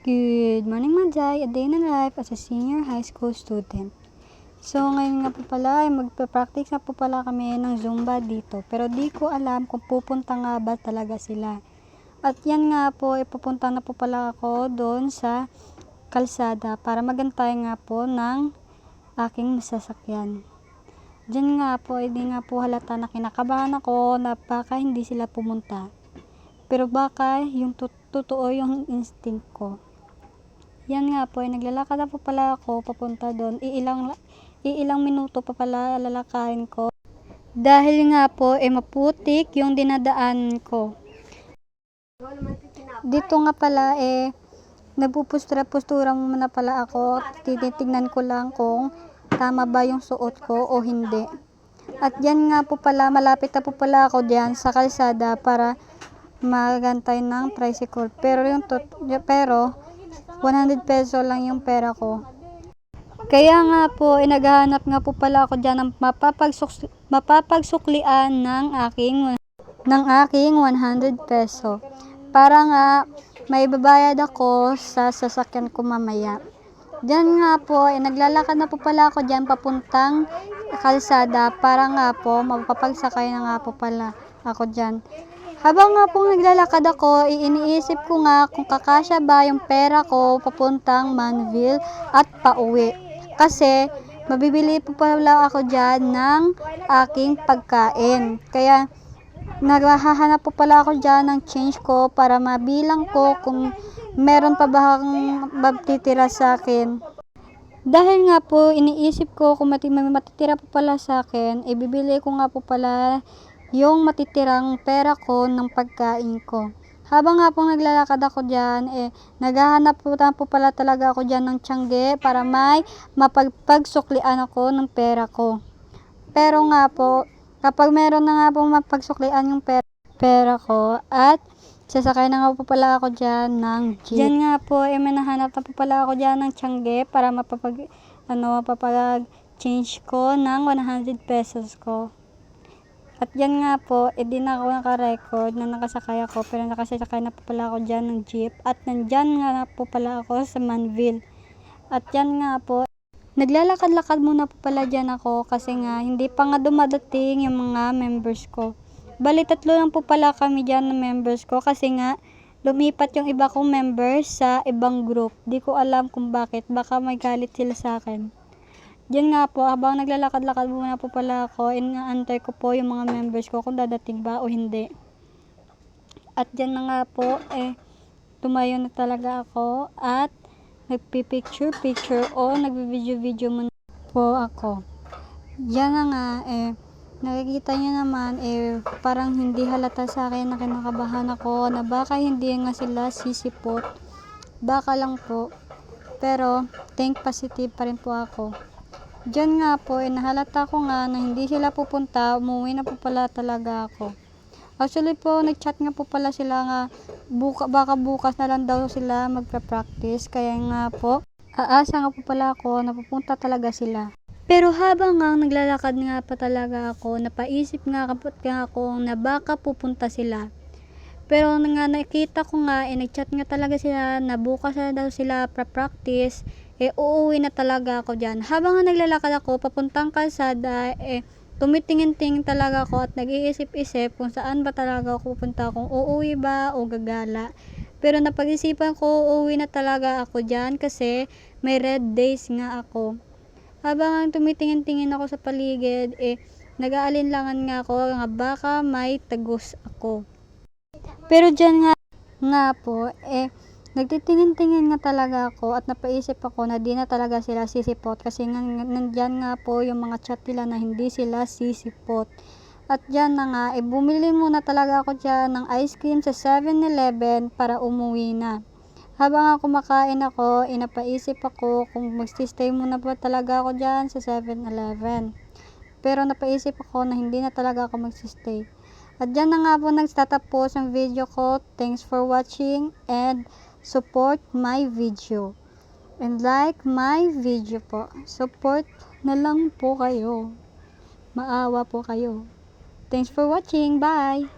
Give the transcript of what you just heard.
Good morning, Manjay. A day in life as a senior high school student. So, ngayon nga po pala, magpa-practice na po pala kami ng Zumba dito. Pero di ko alam kung pupunta nga ba talaga sila. At yan nga po, ipupunta na po pala ako doon sa kalsada para magantay nga po ng aking sasakyan. Diyan nga po, hindi nga po halata na kinakabahan ako na baka hindi sila pumunta. Pero baka yung totoo yung instinct ko. Yan nga po, naglalakad na po pala ako papunta doon. Iilang minuto pa pala lalakarin ko. Dahil nga po, maputik yung dinadaan ko. Dito nga pala, nagpupustura muna pala ako. Tinitignan ko lang kung tama ba yung suot ko o hindi. At yan nga po pala, malapit na po pala ako diyan sa kalsada para magantay ng tricycle. Pero 100 peso lang yung pera ko. Kaya nga po, naghahanap nga po pala ako dyan ng mapapagsuklian ng aking 100 peso. Para nga, may babayad ako sa sasakyan ko mamaya. Diyan nga po, naglalakad na po pala ako dyan papuntang kalsada para nga po, mapapagsakay na nga po pala ako dyan. Habang nga po naglalakad ako, iniisip ko nga kung kakasya ba yung pera ko papuntang Manville at pauwi. Kasi mabibili po pala ako dyan ng aking pagkain. Kaya naghahanap po pala ako dyan ng change ko para mabilang ko kung meron pa ba akong matitira sa akin. Dahil nga po iniisip ko kung matitira po pala sa akin, ibibili ko nga po pala yung matitirang pera ko ng pagkain ko. Habang nga po naglalakad ako dyan, naghahanap po pala talaga ako dyan ng tiyangge para may mapagsuklian ako ng pera ko. Pero nga po, kapag meron na nga po mapagsuklian yung pera ko at sasakay na nga po pala ako dyan ng jeep. Dyan nga po, may nahanap na po pala ako dyan ng tiyangge para mapapag-change ko ng 100 pesos ko. At yan nga po, di na ako naka-record na nakasakay ako, pero nakasakay na po pala ako dyan ng jeep. At nandyan nga po pala ako sa Manville. At yan nga po, naglalakad-lakad muna po pala dyan ako kasi nga hindi pa nga dumadating yung mga members ko. Bali, 3 lang po pala kami dyan ng members ko kasi nga lumipat yung iba kong members sa ibang group. Di ko alam kung bakit, baka may galit sila sa akin. Diyan nga po, habang naglalakad-lakad muna po pala ako, inaantay ko po yung mga members ko kung dadating ba o hindi. At diyan na nga po, tumayo na talaga ako at nagpipicture-picture o nagbi-video-video muna po ako. Diyan na nga, nakikita niyo naman, parang hindi halata sa akin na kinakabahan ako na baka hindi nga sila sisipot. Baka lang po. Pero, think positive pa rin po ako. Diyan nga po, nahalata ko nga na hindi sila pupunta, umuwi na po pala talaga ako. Actually po, nag-chat nga po pala sila nga, baka bukas na lang daw sila magpa-practice. Kaya nga po, aasa nga po pala ako na pupunta talaga sila. Pero habang nga naglalakad nga pa talaga ako, napaisip nga ako na baka pupunta sila. Pero nga nakita ko nga, nag-chat nga talaga sila na bukas na daw sila pra-practice, uuwi na talaga ako dyan. Habang nga naglalakad ako, papuntang kalsada, tumitingin-tingin talaga ako at nag-iisip-isip kung saan ba talaga ako pupunta, kung uuwi ba o gagala. Pero napag-isipan ko, uuwi na talaga ako dyan kasi may red days nga ako. Habang tumitingin-tingin ako sa paligid, nag-aalinlangan nga ako nga baka may tagos ako. Pero dyan nga po, nagtitingin-tingin nga talaga ako at napaisip ako na di na talaga sila sisipot kasi nandyan nga po yung mga chat nila na hindi sila sisipot. At dyan na nga, bumili muna talaga ako dyan ng ice cream sa 7-Eleven para umuwi na. Habang nga kumakain ako, napaisip ako kung magsistay muna ba talaga ako dyan sa 7-Eleven. Pero napaisip ako na hindi na talaga ako magsistay. At dyan na nga po nagtatapos ang video ko. Thanks for watching and support my video. And like my video po. Support na lang po kayo. Maawa po kayo. Thanks for watching. Bye!